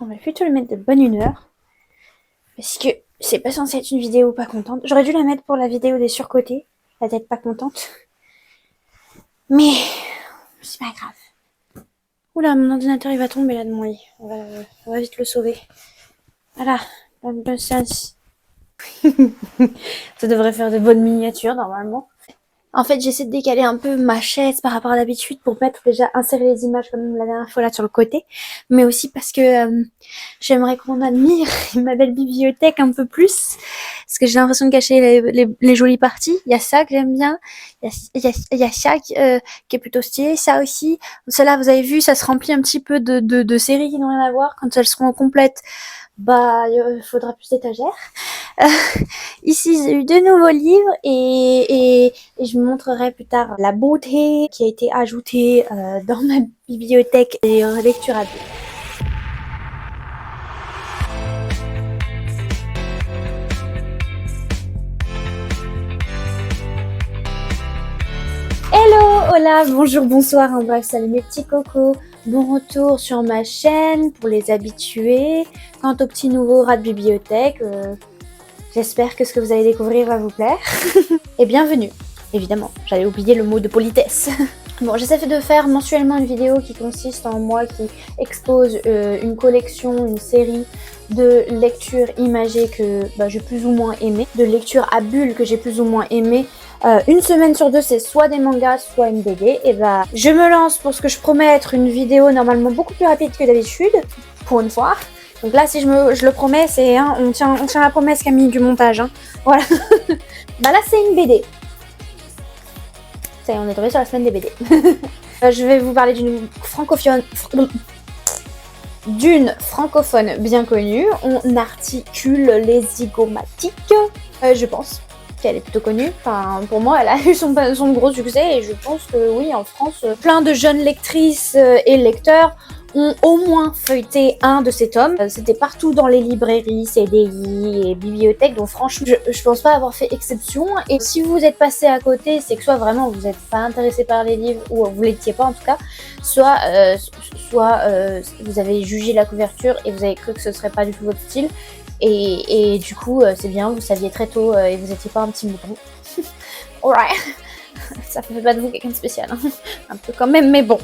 On va plutôt le mettre de bonne humeur. Parce que c'est pas censé être une vidéo pas contente. J'aurais dû la mettre pour la vidéo des surcotés. La tête pas contente. Mais c'est pas grave. Oula, mon ordinateur il va tomber là de mon lit. On va vite le sauver. Voilà. Dans le bon sens. Ça devrait faire de bonnes miniatures normalement. En fait, j'essaie de décaler un peu ma chaise par rapport à d'habitude pour mettre déjà insérer les images comme la dernière fois là sur le côté, mais aussi parce que j'aimerais qu'on admire ma belle bibliothèque un peu plus, parce que j'ai l'impression de cacher les jolies parties. Il y a ça que j'aime bien, il y a ça qui est plutôt stylé, ça aussi. Cela, vous avez vu, ça se remplit un petit peu de séries qui n'ont rien à voir. Quand elles seront complètes, bah il faudra plus d'étagères. Ici j'ai eu de nouveaux livres et je vous montrerai plus tard la beauté qui a été ajoutée dans ma bibliothèque et lecture à deux. Hello, hola, bonjour, bonsoir, en bref, salut mes petits cocos. Bon retour sur ma chaîne pour les habitués. Quant au petit nouveau rat de bibliothèque, j'espère que ce que vous allez découvrir va vous plaire. Et bienvenue. Évidemment, j'avais oublié le mot de politesse. Bon, j'essaie de faire mensuellement une vidéo qui consiste en moi qui expose une collection, une série de lectures imagées que j'ai plus ou moins aimé, de lectures à bulles que j'ai plus ou moins aimé. Une semaine sur deux, c'est soit des mangas, soit une BD. Et je me lance pour ce que je promets être une vidéo normalement beaucoup plus rapide que d'habitude, pour une fois. Donc là, si je le promets, c'est on tient la promesse Camille du montage. Hein. Voilà. Là, c'est une BD. Ça y est, on est tombé sur la semaine des BD. Je vais vous parler d'une francophone bien connue. On articule les zygomatiques, je pense qu'elle est plutôt connue. Enfin, pour moi, elle a eu son gros succès et je pense que oui, en France, plein de jeunes lectrices et lecteurs ont au moins feuilleté un de ces tomes. C'était partout dans les librairies, CDI et bibliothèques, donc franchement, je pense pas avoir fait exception. Et si vous êtes passé à côté, c'est que soit vraiment vous n'êtes pas intéressé par les livres, ou vous l'étiez pas en tout cas, soit vous avez jugé la couverture et vous avez cru que ce serait pas du tout votre style. Et du coup, c'est bien, vous saviez très tôt et vous étiez pas un petit mouton. Alright. Ça fait pas de vous quelqu'un de spécial, hein. Un peu quand même, mais bon.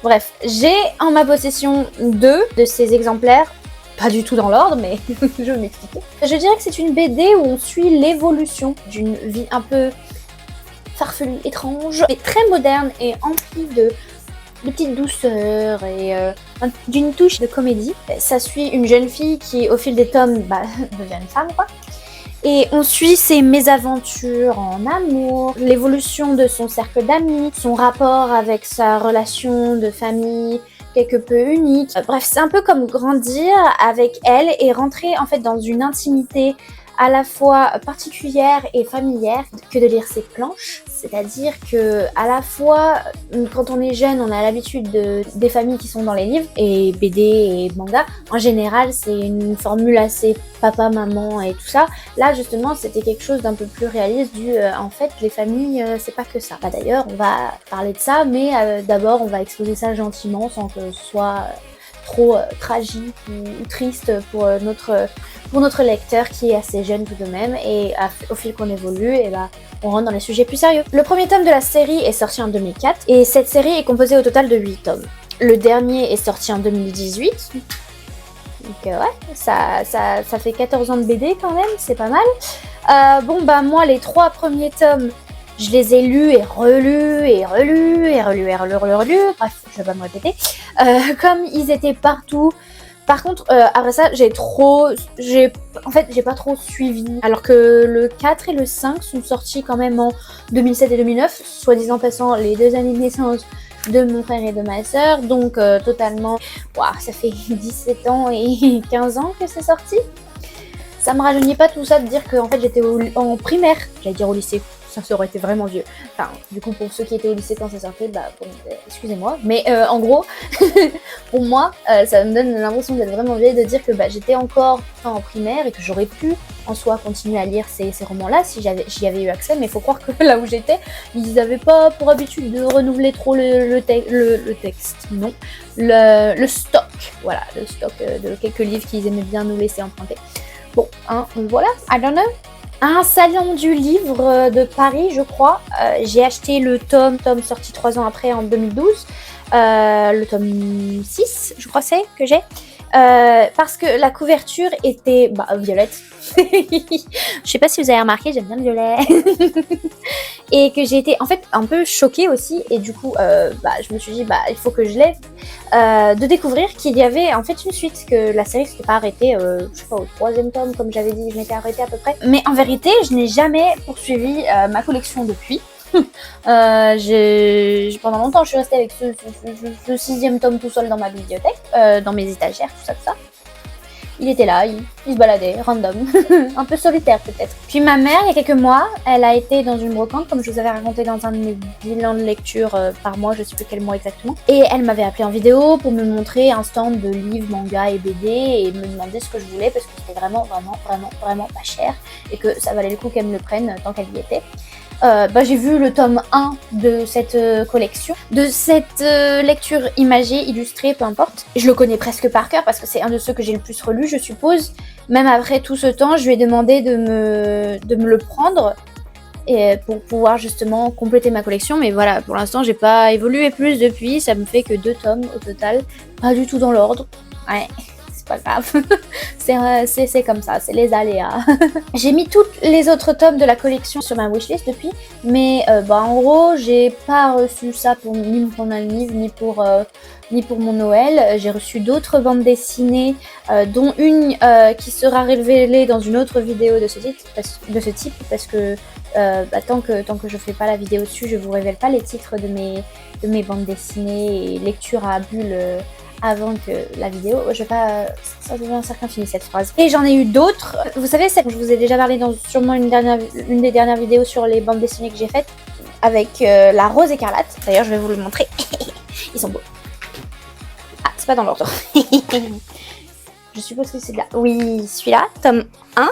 Bref, j'ai en ma possession 2 de ces exemplaires, pas du tout dans l'ordre, mais je vais m'expliquer. Je dirais que c'est une BD où on suit l'évolution d'une vie un peu farfelue, étrange, mais très moderne et emplie de petites douceurs et d'une touche de comédie. Ça suit une jeune fille qui, au fil des tomes, devient une femme, quoi. Et on suit ses mésaventures en amour, l'évolution de son cercle d'amis, son rapport avec sa relation de famille quelque peu unique. Bref, c'est un peu comme grandir avec elle et rentrer en fait dans une intimité à la fois particulière et familière que de lire ses planches. C'est-à-dire que à la fois, quand on est jeune, on a l'habitude des familles qui sont dans les livres, et BD et manga. En général, c'est une formule assez papa, maman et tout ça. Là, justement, c'était quelque chose d'un peu plus réaliste en fait, les familles, c'est pas que ça. D'ailleurs, on va parler de ça, mais d'abord, on va exposer ça gentiment sans que ce soit trop tragique ou triste pour notre lecteur qui est assez jeune tout de même, et au fil qu'on évolue, on rentre dans les sujets plus sérieux. Le premier tome de la série est sorti en 2004 et cette série est composée au total de 8 tomes. Le dernier est sorti en 2018. Donc ouais, ça fait 14 ans de BD quand même, c'est pas mal. Moi les 3 premiers tomes, je les ai lus et relus et relus et relus et relus. Bref, je vais pas me répéter. Comme ils étaient partout. Par contre, après ça, j'ai pas trop suivi. Alors que le 4 et le 5 sont sortis quand même en 2007 et 2009, soi-disant passant les 2 années de naissance de mon frère et de ma sœur. Donc totalement, ça fait 17 ans et 15 ans que c'est sorti. Ça me rajeunit pas tout ça de dire que en fait j'étais en primaire, j'allais dire au lycée. ça aurait été vraiment vieux. Enfin, du coup, pour ceux qui étaient au lycée quand ça sortait, bah, bon, excusez-moi. Mais en gros, pour moi, ça me donne l'impression d'être vraiment vieille, de dire que bah, j'étais encore en primaire et que j'aurais pu en soi continuer à lire ces romans-là si j'y avais eu accès. Mais il faut croire que là où j'étais, ils n'avaient pas pour habitude de renouveler trop le texte, non, le stock. Voilà, le stock de quelques livres qu'ils aimaient bien nous laisser emprunter. Bon, hein, voilà, I don't know. Un salon du livre de Paris, je crois. J'ai acheté le tome sorti 3 ans après en 2012. Le tome 6, je crois que j'ai. Parce que la couverture était violette. Je sais pas si vous avez remarqué, j'aime bien le violet. Et que j'ai été en fait un peu choquée aussi. Et du coup, je me suis dit, il faut que je l'aie. De découvrir qu'il y avait en fait une suite, que la série s'était pas arrêtée, je sais pas, au 3e tome, comme j'avais dit, je m'étais arrêtée à peu près. Mais en vérité, je n'ai jamais poursuivi ma collection depuis. Pendant longtemps, je suis restée avec ce 6e tome tout seul dans ma bibliothèque, dans mes étagères, tout ça. Il était là, il se baladait, random, un peu solitaire peut-être. Puis ma mère, il y a quelques mois, elle a été dans une brocante, comme je vous avais raconté dans un de mes bilans de lecture par mois, je sais plus quel mois exactement. Et elle m'avait appelé en vidéo pour me montrer un stand de livres, manga et BD et me demander ce que je voulais parce que c'était vraiment pas cher et que ça valait le coup qu'elle me le prenne tant qu'elle y était. J'ai vu le tome 1 de cette collection, de cette lecture imagée, illustrée, peu importe. Je le connais presque par cœur parce que c'est un de ceux que j'ai le plus relu, je suppose. Même après tout ce temps, je lui ai demandé de me le prendre et pour pouvoir justement compléter ma collection. Mais voilà, pour l'instant, j'ai pas évolué plus depuis. Ça me fait que 2 tomes au total, pas du tout dans l'ordre. Ouais. Pas grave, c'est comme ça, c'est les aléas. J'ai mis tous les autres tomes de la collection sur ma wishlist depuis, mais en gros, j'ai pas reçu ça ni pour mon livre, ni pour mon Noël. J'ai reçu d'autres bandes dessinées, dont une qui sera révélée dans une autre vidéo de ce type, parce que tant que je fais pas la vidéo dessus, je vous révèle pas les titres de mes bandes dessinées et lectures à bulles avant que la vidéo, ça devient un cercle infini cette phrase. Et j'en ai eu d'autres. Vous savez, je vous ai déjà parlé dans sûrement une des dernières vidéos sur les bandes dessinées que j'ai faites avec la rose écarlate. D'ailleurs, je vais vous le montrer. Ils sont beaux. Ah, c'est pas dans l'ordre. Je suppose que c'est de là. Oui, celui-là, tome 1.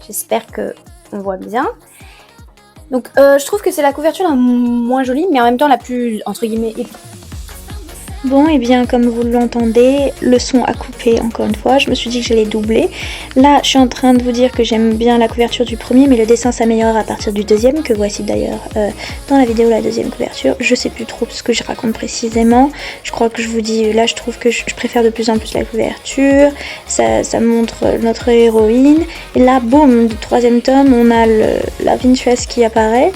J'espère que on voit bien. Donc, je trouve que c'est la couverture la moins jolie, mais en même temps la plus, entre guillemets, Bon, et bien comme vous l'entendez, le son a coupé encore une fois, je me suis dit que j'allais doubler. Là, je suis en train de vous dire que j'aime bien la couverture du premier, mais le dessin s'améliore à partir du deuxième, que voici d'ailleurs dans la vidéo la deuxième couverture. Je sais plus trop ce que je raconte précisément, je crois que je vous dis, là je trouve que je préfère de plus en plus la couverture, ça montre notre héroïne, et là, boum, du 3e tome, on a la Vinchuas qui apparaît.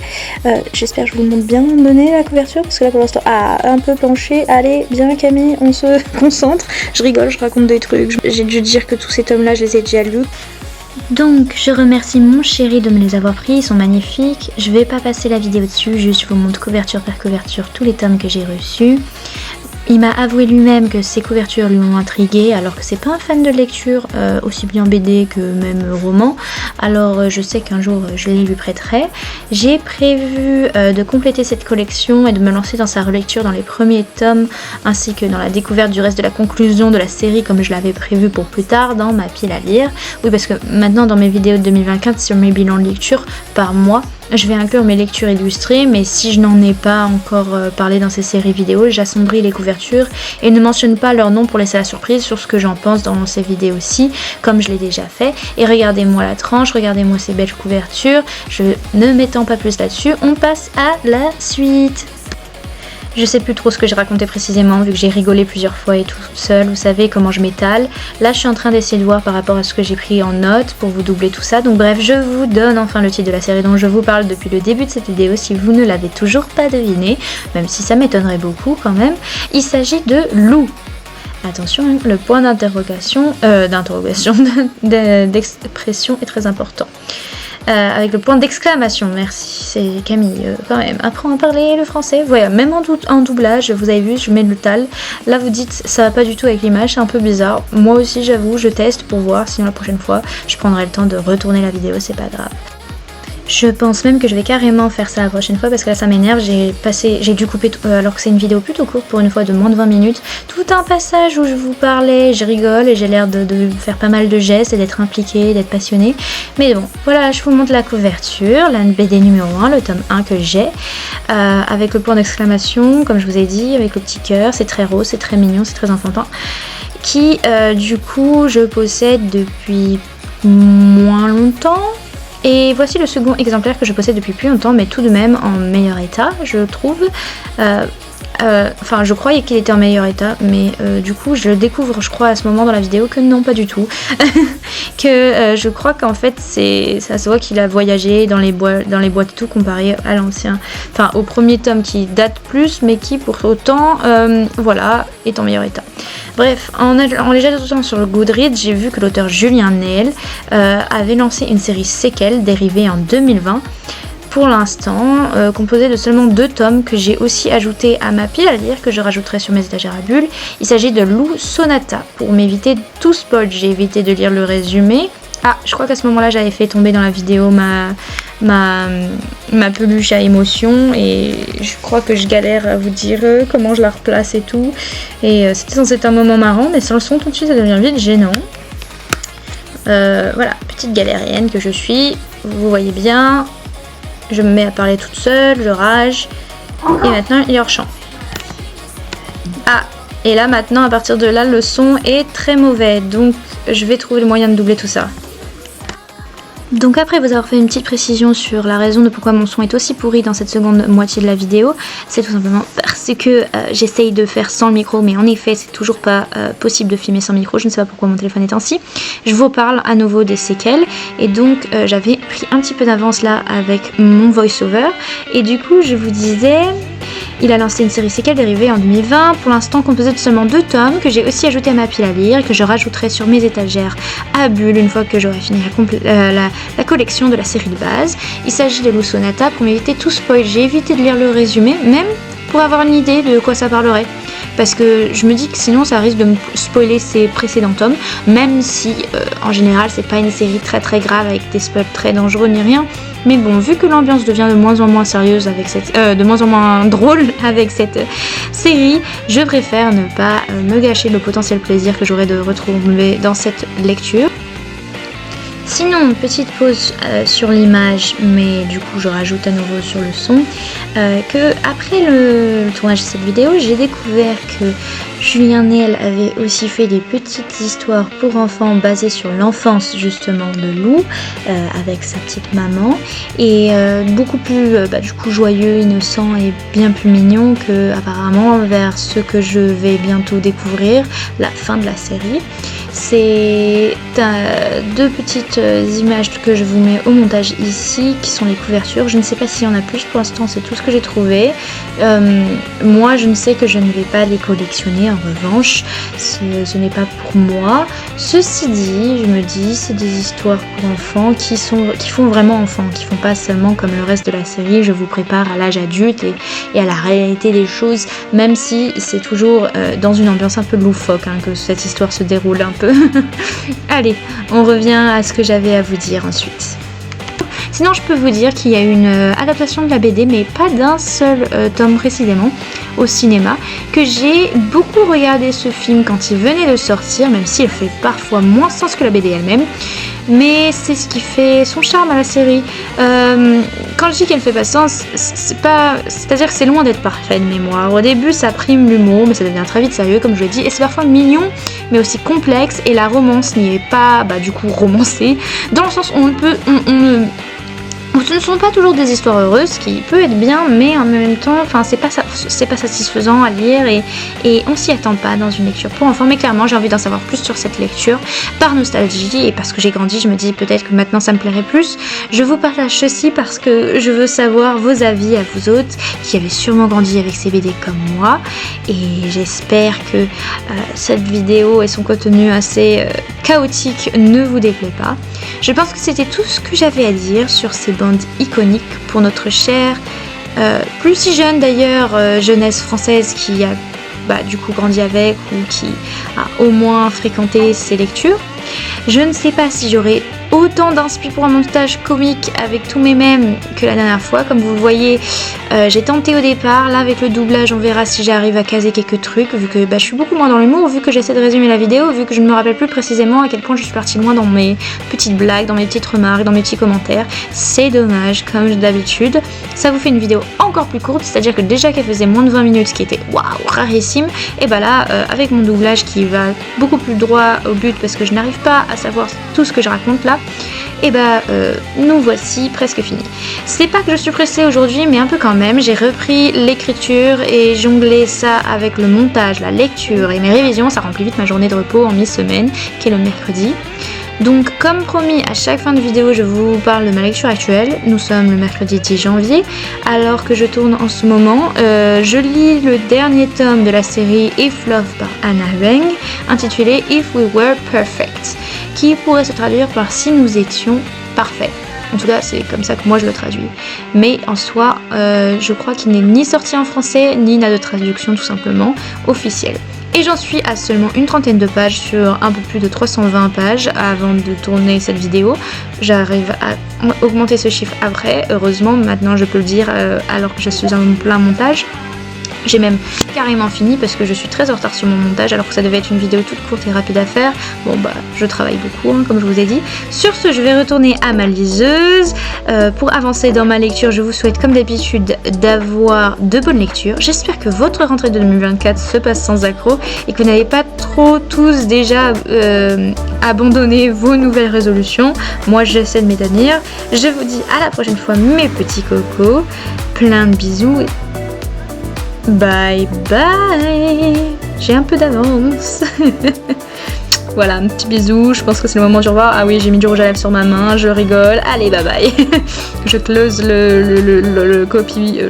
J'espère que je vous montre bien donné la couverture, parce que là pour l'instant, un peu penché, allez, bien Camille, on se concentre. Je rigole, je raconte des trucs. J'ai dû dire que tous ces tomes là je les ai déjà lus. Donc je remercie mon chéri de me les avoir pris, ils sont magnifiques. Je vais pas passer la vidéo dessus, juste je vous montre couverture par couverture tous les tomes que j'ai reçus. Il m'a avoué lui-même que ces couvertures lui ont intrigué, alors que c'est pas un fan de lecture, aussi bien BD que même roman. Alors je sais qu'un jour je les lui prêterai. J'ai prévu de compléter cette collection et de me lancer dans sa relecture dans les premiers tomes, ainsi que dans la découverte du reste de la conclusion de la série comme je l'avais prévu pour plus tard dans ma pile à lire. Oui, parce que maintenant dans mes vidéos de 2024 sur mes bilans de lecture par mois, je vais inclure mes lectures illustrées, mais si je n'en ai pas encore parlé dans ces séries vidéo, j'assombris les couvertures et ne mentionne pas leur nom pour laisser la surprise sur ce que j'en pense dans ces vidéos-ci, comme je l'ai déjà fait. Et regardez-moi la tranche, regardez-moi ces belles couvertures. Je ne m'étends pas plus là-dessus, on passe à la suite. Je sais plus trop ce que j'ai raconté précisément vu que j'ai rigolé plusieurs fois et tout seul, vous savez comment je m'étale. Là je suis en train d'essayer de voir par rapport à ce que j'ai pris en note pour vous doubler tout ça. Donc bref, je vous donne enfin le titre de la série dont je vous parle depuis le début de cette vidéo si vous ne l'avez toujours pas deviné, même si ça m'étonnerait beaucoup quand même. Il s'agit de Lou. Attention, le point d'interrogation, d'expression est très important. Avec le point d'exclamation, merci, c'est Camille, quand même, apprends à parler le français, voilà, même en doublage, vous avez vu, je mets le tal, là vous dites, ça va pas du tout avec l'image, c'est un peu bizarre, moi aussi j'avoue, je teste pour voir, sinon la prochaine fois, je prendrai le temps de retourner la vidéo, c'est pas grave. Je pense même que je vais carrément faire ça la prochaine fois parce que là ça m'énerve, j'ai dû couper, alors que c'est une vidéo plutôt courte pour une fois de moins de 20 minutes, tout un passage où je vous parlais, je rigole et j'ai l'air de faire pas mal de gestes et d'être impliquée, d'être passionnée. Mais bon, voilà, je vous montre la couverture, la BD numéro 1, le tome 1 que j'ai, avec le point d'exclamation, comme je vous ai dit, avec le petit cœur, c'est très rose, c'est très mignon, c'est très enfantin, qui du coup je possède depuis moins longtemps. Et voici le second exemplaire que je possède depuis plus longtemps, mais tout de même en meilleur état, je trouve. Enfin, je croyais qu'il était en meilleur état, mais du coup, je découvre, je crois, à ce moment dans la vidéo que non, pas du tout. Que je crois qu'en fait, ça se voit qu'il a voyagé dans les boîtes et tout, comparé à l'ancien. Enfin, au premier tome qui date plus, mais qui, pour autant, voilà, est en meilleur état. Bref, en les jetant sur le Goodreads, j'ai vu que l'auteur Julien Neel avait lancé une série séquelles dérivée en 2020. Pour l'instant, composée de seulement 2 tomes que j'ai aussi ajouté à ma pile à lire, que je rajouterai sur mes étagères à bulles. Il s'agit de Lou Sonata. Pour m'éviter tout spoil, j'ai évité de lire le résumé. Ah, je crois qu'à ce moment-là, j'avais fait tomber dans la vidéo ma peluche à émotion et je crois que je galère à vous dire comment je la replace et tout. Et c'était censé être un moment marrant, mais sans le son tout de suite, ça devient vite gênant. Voilà, petite galérienne que je suis, vous voyez bien. Je me mets à parler toute seule, je rage. Et maintenant, il est hors champ. Ah, et là maintenant, à partir de là, le son est très mauvais. Donc, je vais trouver le moyen de doubler tout ça. Donc après vous avoir fait une petite précision sur la raison de pourquoi mon son est aussi pourri dans cette seconde moitié de la vidéo, c'est tout simplement parce que j'essaye de faire sans le micro, mais en effet c'est toujours pas possible de filmer sans micro, je ne sais pas pourquoi mon téléphone est ainsi. Je vous parle à nouveau des séquelles et donc j'avais pris un petit peu d'avance là avec mon voice-over et du coup je vous disais... Il a lancé une série séquelles dérivée en 2020, pour l'instant composée de seulement 2 tomes, que j'ai aussi ajouté à ma pile à lire, et que je rajouterai sur mes étagères à bulles une fois que j'aurai fini la collection de la série de base. Il s'agit de Lou Sonata. Pour m'éviter tout spoil, j'ai évité de lire le résumé, même pour avoir une idée de quoi ça parlerait. Parce que je me dis que sinon ça risque de me spoiler ses précédents tomes, même si en général c'est pas une série très très grave avec des spoils très dangereux ni rien. Mais bon, vu que l'ambiance devient de moins en moins sérieuse avec de moins en moins drôle avec cette série, je préfère ne pas me gâcher le potentiel plaisir que j'aurais de retrouver dans cette lecture. Sinon, petite pause sur l'image, mais du coup je rajoute à nouveau sur le son, que après le tournage de cette vidéo, j'ai découvert que Julien Neel avait aussi fait des petites histoires pour enfants basées sur l'enfance justement de Lou, avec sa petite maman, et beaucoup plus du coup joyeux, innocent et bien plus mignon que apparemment vers ce que je vais bientôt découvrir, la fin de la série. C'est 2 petites images que je vous mets au montage ici, qui sont les couvertures. Je ne sais pas s'il y en a plus, pour l'instant c'est tout ce que j'ai trouvé. Moi je ne sais que je ne vais pas les collectionner, en revanche ce n'est pas pour moi. Ceci dit, je me dis c'est des histoires pour enfants qui font vraiment enfants, qui font pas seulement comme le reste de la série, je vous prépare à l'âge adulte et à la réalité des choses, même si c'est toujours dans une ambiance un peu loufoque que cette histoire se déroule un peu. Allez, on revient à ce que j'avais à vous dire ensuite. Sinon, je peux vous dire qu'il y a une adaptation de la BD, mais pas d'un seul tome précisément, au cinéma, que j'ai beaucoup regardé ce film quand il venait de sortir, même s'il fait parfois moins sens que la BD elle-même. Mais c'est ce qui fait son charme à la série. Quand je dis qu'elle fait pas sens, c'est-à-dire que c'est loin d'être parfait de mémoire. Au début, ça prime l'humour, mais ça devient très vite sérieux, comme je le dis, et c'est parfois mignon, mais aussi complexe. Et la romance n'y est pas, du coup, romancée, dans le sens où ce ne sont pas toujours des histoires heureuses, ce qui peut être bien, mais en même temps, c'est pas satisfaisant à lire et on s'y attend pas dans une lecture pour enfants. Mais clairement, j'ai envie d'en savoir plus sur cette lecture par nostalgie et parce que j'ai grandi, je me dis peut-être que maintenant ça me plairait plus. Je vous partage ceci parce que je veux savoir vos avis à vous autres qui avez sûrement grandi avec ces BD comme moi, et j'espère que cette vidéo et son contenu assez chaotique ne vous déplaît pas. Je pense que c'était tout ce que j'avais à dire sur ces bandes iconiques pour notre chère, plus si jeune d'ailleurs, jeunesse française qui a du coup grandi avec ou qui a au moins fréquenté ces lectures. Je ne sais pas si j'aurai autant d'inspi pour un montage comique avec tous mes mèmes que la dernière fois. Comme vous le voyez, j'ai tenté au départ. Là avec le doublage on verra si j'arrive à caser quelques trucs, vu que je suis beaucoup moins dans l'humour, vu que j'essaie de résumer la vidéo, vu que je ne me rappelle plus précisément à quel point je suis partie loin dans mes petites blagues, dans mes petites remarques, dans mes petits commentaires. C'est dommage, comme d'habitude. Ça vous fait une vidéo encore plus courte, c'est à dire que déjà qu'elle faisait moins de 20 minutes, ce qui était waouh, rarissime, et bah là avec mon doublage qui va beaucoup plus droit au but parce que je n'arrive pas à savoir tout ce que je raconte là, et bah nous voici presque finis. C'est pas que je suis pressée aujourd'hui, mais un peu quand même. J'ai repris l'écriture et jonglé ça avec le montage, la lecture et mes révisions. Ça remplit vite ma journée de repos en mi-semaine qui est le mercredi. Donc comme promis, à chaque fin de vidéo je vous parle de ma lecture actuelle. Nous sommes le mercredi 10 janvier alors que je tourne en ce moment. Je lis le dernier tome de la série If Love par Anna Weng, intitulé If We Were Perfect, qui pourrait se traduire par si nous étions parfaits. En tout cas c'est comme ça que moi je le traduis. Mais en soi je crois qu'il n'est ni sorti en français ni n'a de traduction tout simplement officielle. Et j'en suis à seulement une trentaine de pages sur un peu plus de 320 pages avant de tourner cette vidéo. J'arrive à augmenter ce chiffre après, heureusement, maintenant je peux le dire alors que je suis en plein montage. J'ai même carrément fini parce que je suis très en retard sur mon montage alors que ça devait être une vidéo toute courte et rapide à faire. Bon bah je travaille beaucoup comme je vous ai dit. Sur ce je vais retourner à ma liseuse. Pour avancer dans ma lecture je vous souhaite comme d'habitude d'avoir de bonnes lectures. J'espère que votre rentrée de 2024 se passe sans accroc et que vous n'avez pas trop tous déjà abandonné vos nouvelles résolutions. Moi j'essaie de m'y tenir. Je vous dis à la prochaine fois mes petits cocos. Plein de bisous. Bye bye. J'ai un peu d'avance. Voilà, un petit bisou, je pense que c'est le moment du revoir. Ah oui, j'ai mis du rouge à lèvres sur ma main, je rigole. Allez, bye bye. Je close le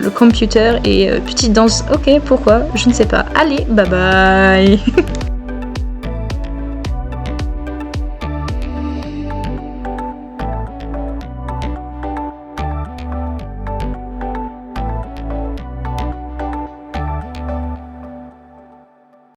computer et petite danse. Ok, pourquoi? Je ne sais pas. Allez, bye bye.